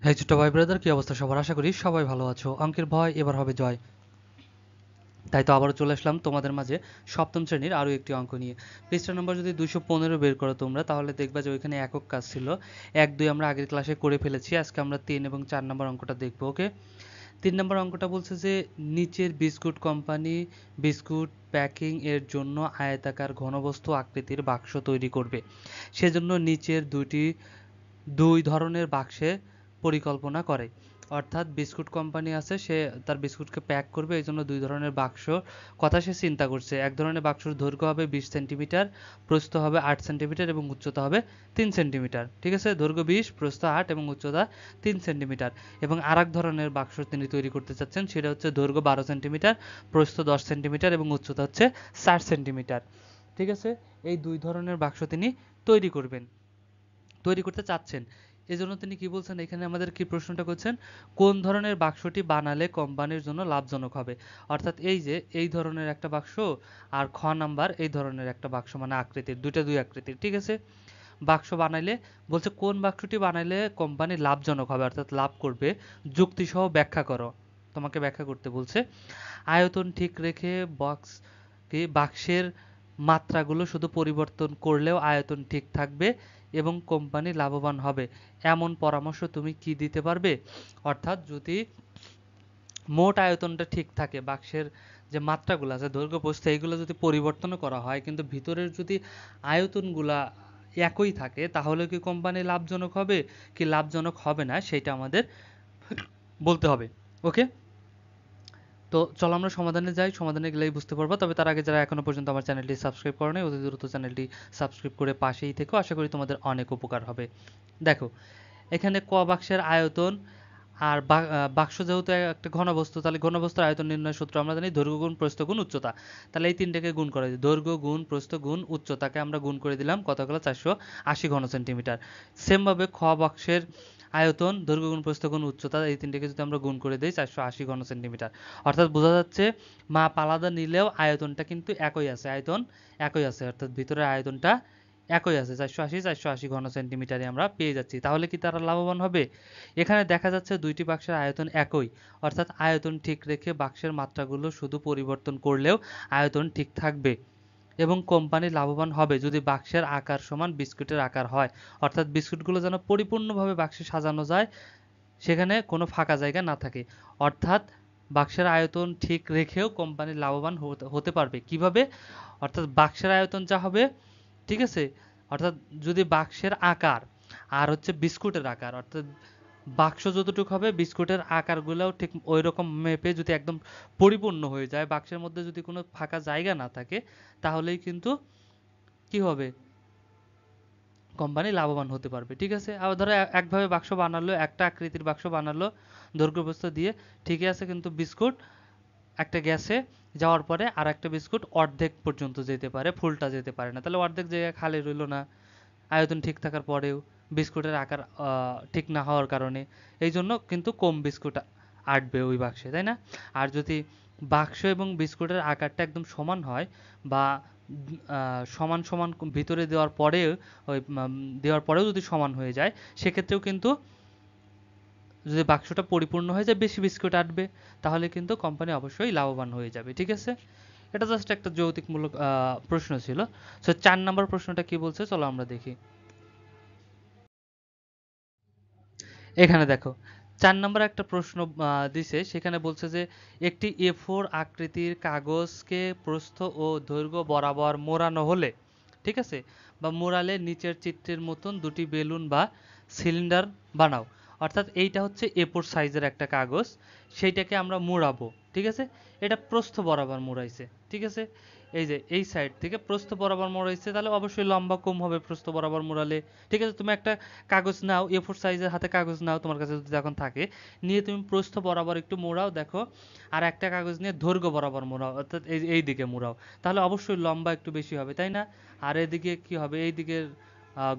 এই ছোট্ট ভাই ব্রাদার, কি অবস্থা সবার? আশা করি সবাই ভালো আছো। অঙ্কের ভয় এবার হবে জয়। তাই তো আবারও চলে আসলাম তোমাদের মাঝে সপ্তম শ্রেণীর আরও একটি অঙ্ক নিয়ে। পৃষ্ঠা নম্বর যদি 215 বের করো তোমরা, তাহলে দেখবা যে ওইখানে একক কাজ ছিল। 1 2 আমরা আগের ক্লাসে করে ফেলেছি। আজকে আমরা 3 এবং 4 নম্বর অঙ্কটা দেখবো। ওকে, 3 নম্বর অঙ্কটা বলছে যে নিচের বিস্কুট কোম্পানি বিস্কুট প্যাকিং এর জন্য আয়তাকার ঘনবস্তু আকৃতির বাক্স তৈরি করবে। সেজন্য নিচের দুই ধরনের বাক্সে পরিকল্পনা করে। অর্থাৎ বিস্কুট কোম্পানি আছে, সে তার বিস্কুটকে প্যাক করবে, এই জন্য দুই ধরনের বাক্স কথা সে চিন্তা করছে। এক ধরনের বাক্সর দৈর্ঘ্য হবে 20 সেন্টিমিটার, প্রস্থ হবে 8 সেন্টিমিটার এবং উচ্চতা হবে 3 সেন্টিমিটার। ঠিক আছে, দৈর্ঘ্য 20, প্রস্থ 8 এবং উচ্চতা 3 সেন্টিমিটার। এবং আর এক ধরনের বাক্স তিনি তৈরি করতে চাচ্ছেন, সেটা হচ্ছে দৈর্ঘ্য 12 সেন্টিমিটার, প্রস্থ 10 সেন্টিমিটার এবং উচ্চতা হচ্ছে 60 সেন্টিমিটার। ঠিক আছে, এই দুই ধরনের বাক্স তিনি তৈরি করবেন, তৈরি করতে চাচ্ছেন। এজন্য তিনি কি বলছেন, এখানে আমাদের কি প্রশ্নটা করছেন, কোন ধরনের বাক্সটি বানালে কোম্পানির জন্য লাভজনক হবে। অর্থাৎ এই যে এই ধরনের একটা বাক্স আর খ নাম্বার এই ধরনের একটা বাক্স, মানে আকৃতির দুইটা দুই আকৃতির। ঠিক আছে, বাক্স বানাইলে বলছে কোন বাক্সটি বানাইলে কোম্পানি লাভজনক হবে, অর্থাৎ লাভ করবে, যুক্তিসহ ব্যাখ্যা করো। তোমাকে ব্যাখ্যা করতে বলছে। আয়তন ঠিক রেখে বাক্সের মাত্রাগুলো শুধু পরিবর্তন করলেও আয়তন ঠিক থাকবে এবং কোম্পানি লাভবান হবে, এমন পরামর্শ তুমি কি দিতে পারবে। অর্থাৎ যদি মোট আয়তনটা ঠিক থাকে, বাক্সের যে মাত্রাগুলো আছে দৈর্ঘ্য প্রস্থ এইগুলো যদি পরিবর্তন করা হয়, কিন্তু ভিতরের যদি আয়তনগুলা একই থাকে, তাহলে কি কোম্পানি লাভজনক হবে কি লাভজনক হবে না, সেটা আমাদের বলতে হবে। ওকে, তো চলো আমরা সমাধানে যাই, সমাধানে গেলেই বুঝতে পারবো। তবে তার আগে যারা এখনো পর্যন্ত আমার চ্যানেলটি সাবস্ক্রাইব করে নাই, অতি দ্রুত চ্যানেলটি সাবস্ক্রাইব করে পাশেই থেকো, আশা করি তোমাদের অনেক উপকার হবে। দেখো, এখানে ক বাক্সের আয়তন আর বাক্স যেহেতু একটা ঘনবস্তু, তাহলে ঘনবস্তুর আয়তন নির্ণয় সূত্র আমরা জানি দৈর্ঘ্য গুণ প্রস্থ গুণ উচ্চতা। তাহলে এই তিনটাকে গুণ করে দিই, দৈর্ঘ্য গুণ প্রস্থ গুণ উচ্চতাকে আমরা গুণ করে দিলাম, কত হলো 480 ঘন সেন্টিমিটার। সেম ভাবে খ বাক্সের আয়তন দৈর্ঘ্য গুণ প্রস্থ গুণ উচ্চতা, এই তিনটাকে যদি আমরা গুণ করে দিই 480 ঘন সেন্টিমিটার। অর্থাৎ বোঝা যাচ্ছে মাপ আলাদা নিলেও আয়তনটা কিন্তু একই আছে, আয়তন একই আছে, অর্থাৎ ভিতরের আয়তনটা একই আছে, 480 ঘন সেন্টিমিটারে আমরা পেয়ে যাচ্ছি। তাহলে কি তারা লাভবান হবে? এখানে দেখা যাচ্ছে দুইটি বাক্সের আয়তন একই, অর্থাৎ আয়তন ঠিক রেখে বাক্সের মাত্রাগুলো শুধু পরিবর্তন করলেও আয়তন ঠিক থাকবে এবং কোম্পানি লাভবান হবে যদি বাক্সের আকার সমান বিস্কুটের আকার হয়। অর্থাৎ বিস্কুটগুলো যেন পরিপূর্ণভাবে বাক্সে সাজানো যায়, সেখানে কোনো ফাঁকা জায়গা না থাকে। অর্থাৎ বাক্সের আয়তন ঠিক রেখেও কোম্পানি লাভবান হতে পারবে কিভাবে? অর্থাৎ বাক্সের আয়তন যা হবে, ঠিক আছে, অর্থাৎ যদি বাক্সের আকার আর হচ্ছে বিস্কুটের আকার, অর্থাৎ বাক্স যতটুকু হবে বিস্কুটের আকারগুলোও ঠিক ওই রকম মেপে যদি একদম পরিপূর্ণ হয়ে যায়, বাক্সের মধ্যে যদি কোনো ফাঁকা জায়গা না থাকে, তাহলেই কিন্তু কি হবে, কোম্পানি লাভবান হতে পারবে। ঠিক আছে, আবার ধরো একভাবে বাক্স বানালো, একটা আকৃতির বাক্স বানালো দৈর্ঘ্য প্রস্থ দিয়ে, ঠিকই আছে, কিন্তু বিস্কুট একটা গ্যাসে যাওয়ার পরে আর একটা বিস্কুট অর্ধেক পর্যন্ত যেতে পারে, ফুলটা যেতে পারে না, তাহলে অর্ধেক জায়গা খালি রইলো না আয়তন ঠিক থাকার পরেও, বিস্কুটের আকার ঠিক না হওয়ার কারণে। এই জন্য কিন্তু কম বিস্কুট আঁটবে ওই বাক্সে, তাই না? আর যদি বাক্স এবং বিস্কুটের আকারটা একদম সমান হয়, বা সমান সমান ভিতরে দেওয়ার পরেও, ওই দেওয়ার পরেও যদি সমান হয়ে যায়, সেক্ষেত্রেও কিন্তু যদি বাক্সটা পরিপূর্ণ হয়ে যায়, বেশি বিস্কুট আঁটবে, তাহলে কিন্তু কোম্পানি অবশ্যই লাভবান হয়ে যাবে। ঠিক আছে, এটা জাস্ট একটা যৌক্তিকমূলক প্রশ্ন ছিল। সো 4 নম্বর প্রশ্নটা কি বলছে, চলো আমরা দেখি। এখানে দেখো, 4 নম্বর একটা প্রশ্ন দিছে, সেখানে বলছে যে একটি A4 আকৃতির কাগজকে প্রস্থ ও দৈর্ঘ্য বরাবর মোড়ানো হলে, ঠিক আছে, বা মোড়ালে নিচের চিত্রের মতন দুটি বেলুন বা সিলিন্ডার বানাও। অর্থাৎ এইটা হচ্ছে A4 সাইজের একটা কাগজ, সেইটাকে আমরা মোড়াবো। ঠিক আছে, এটা প্রস্থ বরাবর মোড়াইছে। ঠিক আছে, এই যে এই সাইড থেকে প্রস্থ বরাবর মোড়াইছে, তাহলে অবশ্যই লম্বা কম হবে প্রস্থ বরাবর মোড়ালে। ঠিক আছে, তুমি একটা কাগজ নাও, A4 সাইজের হাতে কাগজ নাও তোমার কাছে যদি এখন থাকে, নিয়ে তুমি প্রস্থ বরাবর একটু মোড়াও দেখো, আর একটা কাগজ নিয়ে দৈর্ঘ্য বরাবর মোড়াও, অর্থাৎ এই দিকে মোড়াও, তাহলে অবশ্যই লম্বা একটু বেশি হবে, তাই না? আর এদিকে কি হবে, এই দিকের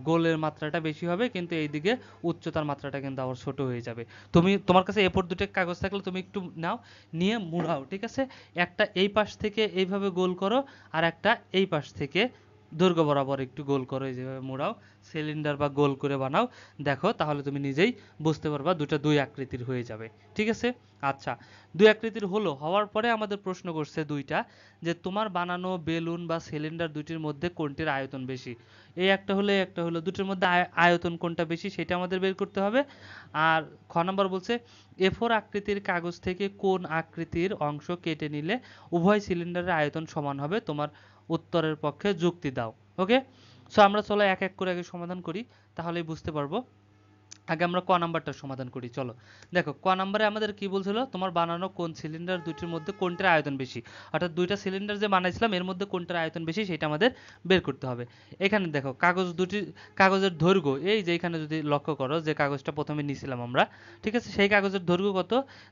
গোলের মাত্রাটা বেশি হবে, কিন্তু এইদিকে উচ্চতার মাত্রাটা কিন্তু আবার ছোট হয়ে যাবে। তুমি তোমার কাছে A4 দুটো কাগজ থাকলে তুমি একটু নাও, নিয়ে মুড়াও। ঠিক আছে, একটা এই পাশ থেকে এইভাবে গোল করো, আর একটা এই পাশ থেকে দৈর্ঘ্য বরাবর একটু গোল করো, এই যেভাবে মোড়াও, সিলিন্ডার বা গোল করে বানাও, দেখো তাহলে তুমি নিজেই বুঝতে পারবা দুটো দুই আকৃতির হয়ে যাবে। ঠিক আছে? আচ্ছা, দুই আকৃতির হওয়ার পরে আমাদের প্রশ্ন করছে দুইটা, যে তোমার বানানো বেলুন বা সিলিন্ডার দুটির মধ্যে কোনটির আয়তন বেশি। এই একটা হলো, এই একটা হলো, দুটির মধ্যে আয়তন কোনটা বেশি সেটা আমাদের বের করতে হবে। আর খ নাম্বার বলছে A4 আকৃতির কাগজ থেকে কোন আকৃতির অংশ কেটে নিলে উভয় সিলিন্ডারের আয়তন সমান হবে, তোমার উত্তরের পক্ষে যুক্তি দাও। ওকে, সো আমরা চলো এক এক করে আগে সমাধান করি, তাহলেই বুঝতে পারবো। আগে আমরা ক নাম্বারটা সমাধান করি, চলো। দেখো ক নাম্বারে আমাদের কি বলছিল, তোমার বানানো কোন সিলিন্ডার দুটির মধ্যে কোনটার আয়তন বেশি, অর্থাৎ দুইটা সিলিন্ডার যে বানাইছিলাম এর মধ্যে কোনটার আয়তন বেশি সেটা আমাদের বের করতে হবে। এখানে দেখো কাগজের দৈর্ঘ্য, এই যে এখানে যদি লক্ষ্য করো যে কাগজটা প্রথমে নিয়েছিলাম আমরা, ঠিক আছে, সেই কাগজের দৈর্ঘ্য কত,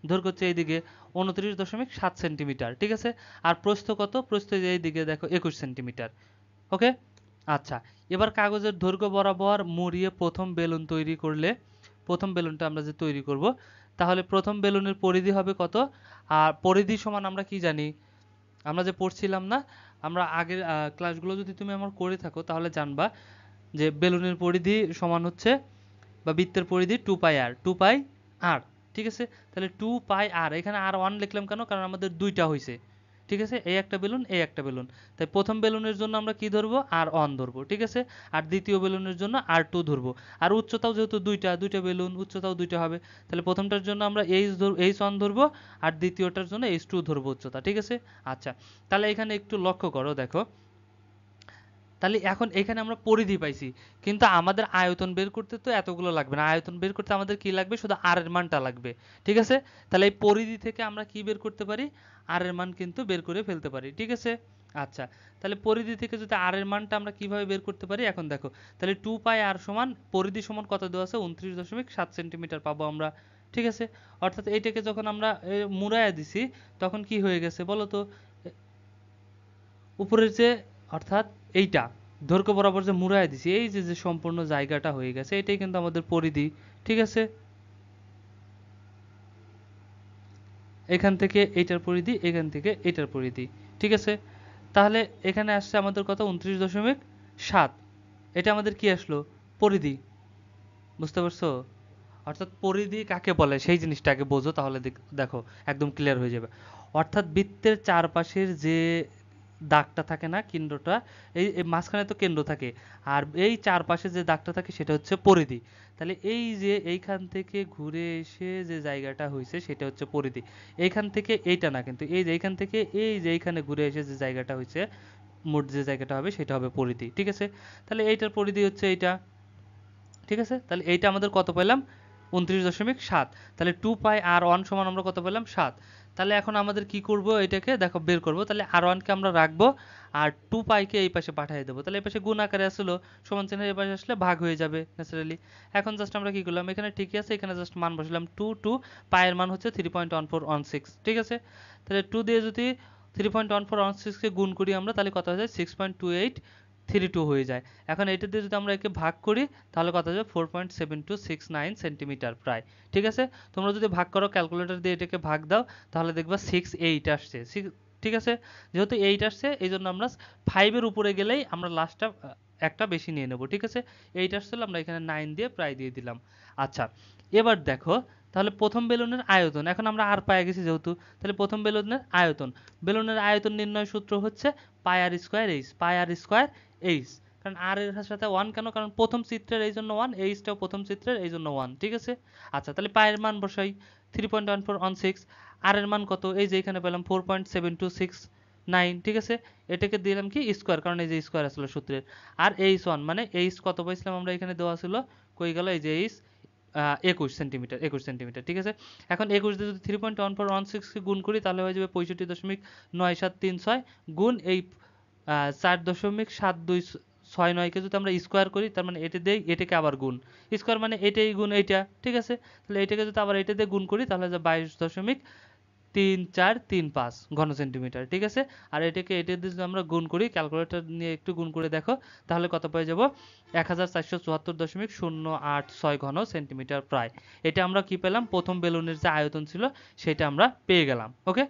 দৈর্ঘ্য হচ্ছে এইদিকে 29.7 সেন্টিমিটার, ঠিক আছে। আর প্রস্থ কত, প্রস্থ এইদিকে দেখো 21 সেন্টিমিটার। ওকে, আচ্ছা, এবার কাগজের দৈর্ঘ্য বরাবর মুড়িয়ে প্রথম বেলুন তৈরি করলে, প্রথম বেলুনটা আমরা যে তৈরি করব, তাহলে প্রথম বেলুনের পরিধি হবে কত, আর পরিধি সমান আমরা কি জানি, আমরা যে পড়ছিলাম না, আমরা আগের ক্লাসগুলো যদি তুমি আমার করে থাকো তাহলে জানবা যে বেলুনের পরিধি সমান হচ্ছে, বা বৃত্তের পরিধি 2 পাই আর, 2 পাই আর, ঠিক আছে। তাহলে 2 পাই আর, এখানে আর ওয়ান লিখলাম কেন, কারণ আমাদের দুইটা হয়েছে, ঠিক আছে, এই একটা বেলুন, এই একটা বেলুন, তাই প্রথম বেলুনের জন্য আমরা কি ধরবো, আর1 ধরবো, ঠিক আছে। আর দ্বিতীয় বেলুনের জন্য আর2 ধরবো। আর উচ্চতাও যেহেতু দুইটা দুইটা বেলুন, উচ্চতাও দুইটা হবে, তাহলে প্রথমটার জন্য আমরা এইচ1 ধরবো, আর দ্বিতীয়টার জন্য এইচ2 ধরবো উচ্চতা, ঠিক আছে। আচ্ছা, তাহলে এখানে একটু লক্ষ্য করো, দেখো, তাহলে এখন এখানে আমরা পরিধি পাইছি, কিন্তু আমাদের আয়তন বের করতে তো এতগুলো লাগবে না, আয়তন বের করতে আমাদের কি লাগবে, শুধু আর এর মানটা লাগবে, ঠিক আছে। তাহলে এই পরিধি থেকে আমরা কি বের করতে পারি, আর এর মান কিন্তু বের করে ফেলতে পারি, ঠিক আছে। আচ্ছা, তাহলে পরিধি থেকে যদি আর এর মানটা আমরা কিভাবে বের করতে পারি, এখন দেখো, তাহলে 2 পাই আর সমান পরিধি সমান কত দেওয়া আছে, 29.7 সেন্টিমিটার পাবো আমরা, ঠিক আছে। অর্থাৎ এইটাকে যখন আমরা মুড়াইয়া দিছি তখন কি হয়ে গেছে বলো তো, উপরের যে, অর্থাৎ এইটা দৈর্ঘ্য বরাবর যে মুড়ায় দিছি, এই যে যে সম্পূর্ণ জায়গাটা হয়ে গেছে, এটাই কিন্তু আমাদের পরিধি, ঠিক আছে। এখান থেকে এইটার পরিধি, এখান থেকে এটার পরিধি, ঠিক আছে। তাহলে এখানে আসছে আমাদের কত, 29.7, এটা আমাদের কি আসলো, পরিধি, বুঝতে পারছো। অর্থাৎ পরিধি কাকে বলে সেই জিনিসটা আগে বোঝো, তাহলে দেখো একদম ক্লিয়ার হয়ে যাবে। অর্থাৎ বৃত্তের চারপাশের যে দাগটা থাকে না, কেন্দ্রটা, এই মাঝখানে তো কেন্দ্র থাকে, আর এই চারপাশে যে দাগটা থাকে সেটা হচ্ছে পরিধি। তাহলে এই যে এইখান থেকে ঘুরে এসে যে জায়গাটা হয়েছে সেটা হচ্ছে পরিধি। এইখান থেকে এইটা না, কিন্তু এই যে এইখান থেকে এই যে এইখানে ঘুরে এসে যে জায়গাটা হয়েছে, মোট যে জায়গাটা হবে সেটা হবে পরিধি, ঠিক আছে। তাহলে এইটার পরিধি হচ্ছে এইটা, ঠিক আছে। তাহলে এইটা আমাদের কত পেলাম, 29.7। তাহলে 2 পাই আর1 সমান আমরা কত পেলাম, 7। তাহলে এখন আমাদের কি করব, এটাকে দেখো বের করব, তাহলে আর1 কে আমরা রাখবো, আর 2 পাইকে এই পাশে পাঠিয়ে দেবো, তাহলে এই পাশে গুণ আকারে আসলো, সমান চিহ্নের এই পাশে আসলে ভাগ হয়ে যাবে ন্যাচারালি। এখন জাস্ট আমরা কি করলাম, এখানে ঠিকই আছে, এখানে জাস্ট মান বসালাম, 2 পাইয়ের মান হচ্ছে 3.1416, ঠিক আছে। তাহলে 2 দিয়ে যদি 3.1416 কে গুণ করি আমরা, তাহলে কত হয়ে যায়, 6.2832 হয়ে যায়। এখন এটা দিয়ে যদি আমরা একে ভাগ করি তাহলে কত হবে, 4.7269 সেন্টিমিটার প্রায়, ঠিক আছে। তোমরা যদি ভাগ করো ক্যালকুলেটর দিয়ে এটাকে ভাগ দাও তাহলে দেখবা 68 আসছে, ঠিক আছে। যেহেতু 8 আসছে এই জন্য আমরা 5 এর উপরে গেলেই আমরা লাস্টটা একটা বেশি নিয়ে নেব, ঠিক আছে। 8 আসছিল, আমরা এখানে 9 দিয়ে প্রায় দিয়ে দিলাম। আচ্ছা, এবার দেখো, তাহলে প্রথম বেলুনের আয়তন, এখন আমরা আর পায়ে গেছি যেহেতু, তাহলে প্রথম বেলুনের আয়তন, বেলুনের আয়তন নির্ণয় সূত্র হচ্ছে পাই আর স্কোয়ার এইচ, পাই আর স্কোয়ার এইচ। কারণ আর এর সাথে 1 কেন, কারণ প্রথম চিত্রের এই জন্য 1, এইচটাও প্রথম চিত্রের এই জন্য 1, ঠিক আছে। আচ্ছা, তাহলে পায়ের মান বসাই, 3.1416, আর এর মান কত, এই যে এখানে পেলাম 4.7269, ঠিক আছে। এটাকে দিলাম কি স্কোয়ার, কারণ এই যে স্কোয়ার আসলে সূত্রের। আর এইচ 1 মানে এইচ কত পাইছিলাম আমরা, এখানে দেওয়া ছিল, কই গেল, এই যে এইচ 21 সেন্টিমিটার, 21 সেন্টিমিটার, ঠিক আছে। এখন 21 দিয়ে যদি 3.1416 কে গুণ করি তাহলে হয়ে যাবে 65.9736 গুণ এই 4.7269কে যদি আমরা স্কোয়ার করি, তার মানে এটা দিয়ে এটাকে আবার গুণ, স্কোয়ার মানে এটাই গুণ এইটা, ঠিক আছে। তাহলে এটাকে যদি আবার এটা দিয়ে গুণ করি তাহলে 22.3435 ঘন সেন্টিমিটার, ঠিক আছে। আর এটাকে এটা দিয়ে যদি আমরা গুণ করি, ক্যালকুলেটর নিয়ে একটু গুণ করে দেখো, তাহলে কত পেয়ে যাব, 1474.086 ঘন সেন্টিমিটার প্রায়। এটা আমরা কি পেলাম, প্রথম বেলুনের যে আয়তন ছিল সেটা আমরা পেয়ে গেলাম। ওকে,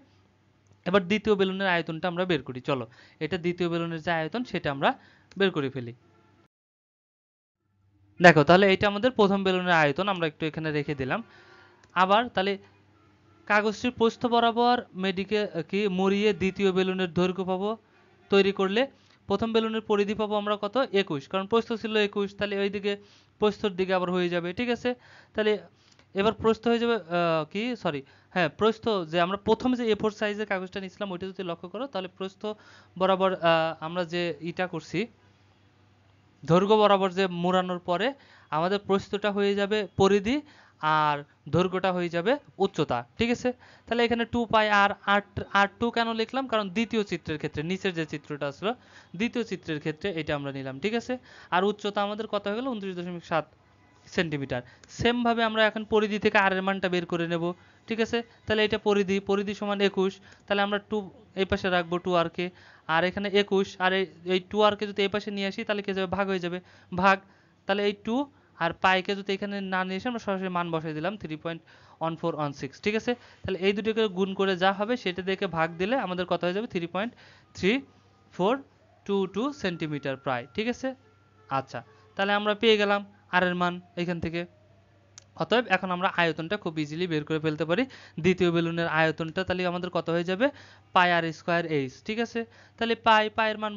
এবার দ্বিতীয় বেলুনের আয়তনটা আমরা বের করি, চলো। এটা দ্বিতীয় বেলুনের যে আয়তন সেটা আমরা বের করে ফেলি। দেখো তাহলে এটা আমাদের প্রথম বেলুনের আয়তন, আমরা একটু এখানে রেখে দিলাম। আবার তাহলে কাগজটির প্রস্থ বরাবর মুড়িয়ে দ্বিতীয় বেলুনের দৈর্ঘ্য পাবো তৈরি করলে। প্রথম বেলুনের পরিধি পাবো আমরা কত, 21, কারণ প্রস্থ ছিল 21, তাহলে ওইদিকে প্রস্থর দিকে আবার হয়ে যাবে, ঠিক আছে। তাহলে এবার প্রস্থ হয়ে যাবে হ্যাঁ প্রস্থ, যে আমরা প্রথমে যে A4 সাইজের কাগজটা নিয়েছিলাম ওইটা যদি লক্ষ্য করো, তাহলে প্রস্থ বরাবর আমরা যে ইটা করছি, দৈর্ঘ্য বরাবর যে মোড়ানোর পরে আমাদের প্রস্থটা হয়ে যাবে পরিধি, আর দৈর্ঘ্যটা হয়ে যাবে উচ্চতা, ঠিক আছে। তাহলে এখানে 2 পাই আর 2 কেন লিখলাম, কারণ দ্বিতীয় চিত্রের ক্ষেত্রে, নিচের যে চিত্রটা আসলো দ্বিতীয় চিত্রের ক্ষেত্রে এটা আমরা নিলাম, ঠিক আছে। আর উচ্চতা আমাদের কত হয়ে গেল, 29.7 সেন্টিমিটার। সেম ভাবে আমরা এখন পরিধি থেকে আর এর মানটা বের করে নেব, ঠিক আছে। তাহলে এটা পরিধি সমান 21, তাহলে আমরা 2 এই পাশে রাখবো 2r কে, আর এখানে 21, আর এই 2r কে যদি এই পাশে নিয়ে আসি তাহলে কি যাবে, ভাগ হয়ে যাবে, ভাগ। তাহলে এই 2 আর পাইকে যদি এখানে না নিয়ে এসে আমরা সরাসরি মান বসাই দিলাম 3.1416, ঠিক আছে। তাহলে এই দুটোকে গুণ করে যা হবে সেটা দেখে ভাগ দিলে আমাদের কত হয়ে যাবে, 3.3422 সেন্টিমিটার প্রায়, ঠিক আছে। আচ্ছা, তাহলে আমরা পেয়ে গেলাম আর এর মান এখান থেকে। অতএব এখন আমরা আয়তনটা খুব ইজিলি বের করে ফেলতে পারি। দ্বিতীয় বেলুনের আয়তনটা তাহলে আমাদের কত হয়ে যাবে, পাই আর স্কোয়ার এইচ, ঠিক আছে। তাহলে পায়ের মান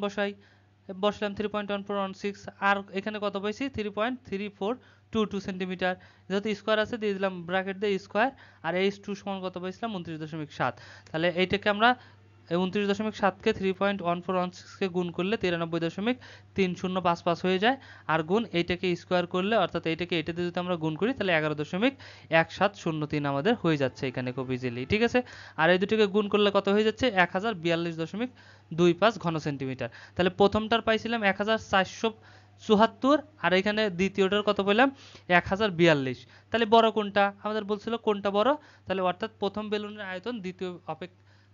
বসলাম 3.1416, আর এখানে কত পাইছি, 3.3422 সেন্টিমিটার। যেহেতু স্কোয়ার আছে দিয়ে দিলাম ব্র্যাকেট দিয়ে স্কোয়ার, আর এইচ 2 সমান কত পাইছিলাম, 29.7। তাহলে এইটাকে আমরা 29.7কে 3.1416কে গুণ করলে 93.3055 হয়ে যায়, আর গুণ এইটাকে স্কোয়ার করলে, অর্থাৎ এইটাকে এটাতে যদি আমরা গুণ করি তাহলে 11.1703 আমাদের হয়ে যাচ্ছে এখানে খুব ইজিলি, ঠিক আছে। আর এই দুটোকে গুণ করলে কত হয়ে যাচ্ছে, 1042.25 ঘন সেন্টিমিটার। তাহলে প্রথমটার পাইছিলাম 1474, আর এখানে দ্বিতীয়টার কত পেলাম, 1042। তাহলে বড় কোনটা, আমাদের বলছিল কোনটা বড়, তাহলে অর্থাৎ প্রথম বেলুনের আয়তন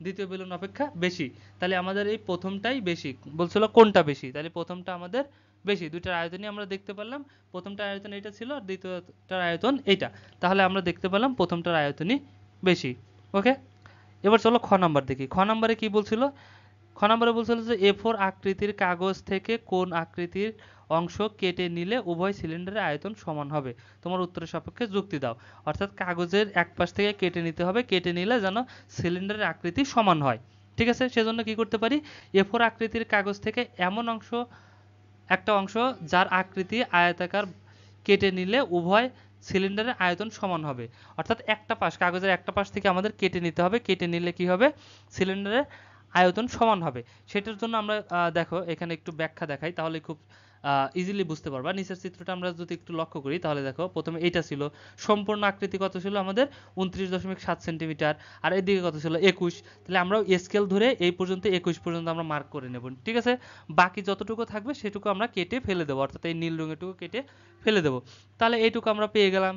দ্বিতীয় বেলুন অপেক্ষা বেশি, তাহলে আমাদের এই প্রথমটাই বেশি। বলছিল কোনটা বেশি, তাহলে প্রথমটা আমাদের বেশি। দুইটার আয়তনই আমরা দেখতে পেলাম, প্রথমটার আয়তন এটা ছিল আর দ্বিতীয়টার আয়তন এইটা, তাহলে আমরা দেখতে পেলাম প্রথমটার আয়তনই বেশি। ওকে, এবার চলো খ নাম্বার দেখি। খ নাম্বারে কি বলছিল, খ নম্বরে বলছিল যে A4 আকৃতির কাগজ থেকে কোন আকৃতির অংশ কেটে নিলে উভয় সিলিন্ডারের আয়তন সমান হবে, তোমার উত্তরের সাপেক্ষে যুক্তি দাও। অর্থাৎ কাগজের এক পাশ থেকে কেটে নিতে হবে, কেটে নিলে যেন সিলিন্ডারের আকৃতি সমান হয়, ঠিক আছে। সেজন্য কি করতে পারি, A4 আকৃতির কাগজ থেকে এমন একটা অংশ যার আকৃতি আয়তাকার কেটে নিলে উভয় সিলিন্ডারের আয়তন সমান হবে। অর্থাৎ কাগজের একটা পাশ থেকে আমাদের কেটে নিতে হবে, কেটে নিলে কি হবে, সিলিন্ডারের আয়তন সমান হবে। সেটার জন্য আমরা দেখো এখানে একটু ব্যাখ্যা দেখাই, তাহলে খুব ইজিলি বুঝতে পারবা। নিচের চিত্রটা আমরা যদি একটু লক্ষ্য করি তাহলে দেখো, প্রথমে এইটা ছিল সম্পূর্ণ আকৃতি কত ছিল আমাদের, 29.7 সেন্টিমিটার, আর এদিকে কত ছিল 21। তাহলে আমরা স্কেল ধরে এই পর্যন্ত 21 পর্যন্ত আমরা মার্ক করে নেব, ঠিক আছে। বাকি যতটুকু থাকবে সেটুকু আমরা কেটে ফেলে দেবো, অর্থাৎ এই নীল রঙেরটুকু কেটে ফেলে দেবো। তাহলে এইটুকু আমরা পেয়ে গেলাম,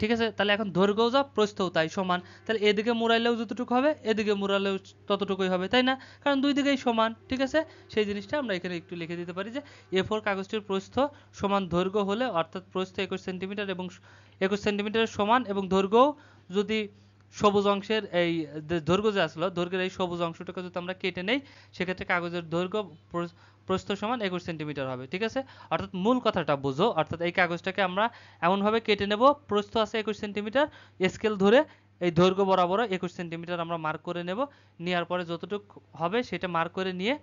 ঠিক আছে। তাহলে এখন দৈর্ঘ্যও যা প্রস্থও তাই সমান, তাহলে এদিকে মুড়াইলেও যতটুকু হবে এদিকে মুড়াইলেও ততটুকুই হবে, তাই না, কারণ দুই দিকেই সমান, ঠিক আছে। সেই জিনিসটা আমরা এখানে একটু লিখে দিতে পারি যে A4 কাগজটির প্রস্থ সমান দৈর্ঘ্য হলে, অর্থাৎ প্রস্থ 21 সেন্টিমিটার এবং 21 সেন্টিমিটারের সমান, এবং দৈর্ঘ্যও যদি সবুজ অংশের এই দৈর্ঘ্য যে আসলো, দৈর্ঘ্যের এই সবুজ অংশটাকে যদি আমরা কেটে নেই, সেক্ষেত্রে কাগজের দৈর্ঘ্য প্রস্থ সমান 21 সেন্টিমিটার হবে, ঠিক আছে। অর্থাৎ মূল কথাটা বুঝো, অর্থাৎ এই কাগজটাকে আমরা এমনভাবে কেটে নেব, প্রস্থ আছে 21 সেন্টিমিটার, স্কেল ধরে এই দৈর্ঘ্য বরাবর 21 সেন্টিমিটার আমরা মার্ক করে নেব, নেওয়ার পরে যতটুকু হবে সেটা মার্ক করে নিয়ে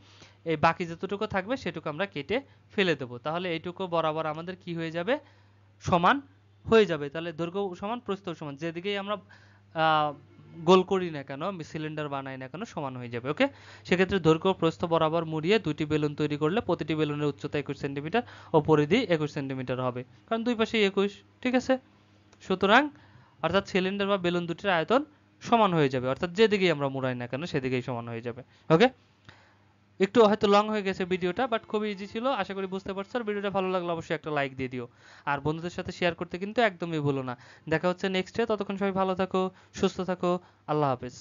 এই বাকি যতটুকু থাকবে সেটুকু আমরা কেটে ফেলে দেব। তাহলে এইটুকু বরাবর আমাদের কি হয়ে যাবে, সমান হয়ে যাবে। তাহলে দৈর্ঘ্য সমান প্রস্থ সমান, যেদিকেই আমরা গোল করি না কেন, সিলিন্ডার বানাই না কেন, সমান হয়ে যাবে। ওকে, সেক্ষেত্রে দৈর্ঘ্য প্রস্থ বরাবর মুড়িয়ে দুটি বেলুন তৈরি করলে প্রতিটি বেলুনের উচ্চতা 21 সেন্টিমিটার ও পরিধি 21 সেন্টিমিটার হবে, কারণ দুই পাশেই 21, ঠিক আছে। সুতরাং অর্থাৎ সিলিন্ডার বা বেলুন দুটির আয়তন সমান হয়ে যাবে, অর্থাৎ যেদিকেই আমরা মুড়াই না কেন সেদিকেই সমান হয়ে যাবে। ওকে, একটু হয়তো লং হয়ে গেছে ভিডিওটা, বাট খুবই ইজি ছিল, আশা করি বুঝতে পারছো। আর ভিডিওটা ভালো লাগলে অবশ্যই একটা লাইক দিয়ে দিও, আর বন্ধুদের সাথে শেয়ার করতে কিন্তু একদমই ভুলো না। দেখা হচ্ছে নেক্সটে, ততক্ষণ সবাই ভালো থাকো, সুস্থ থাকো, আল্লাহ হাফেজ।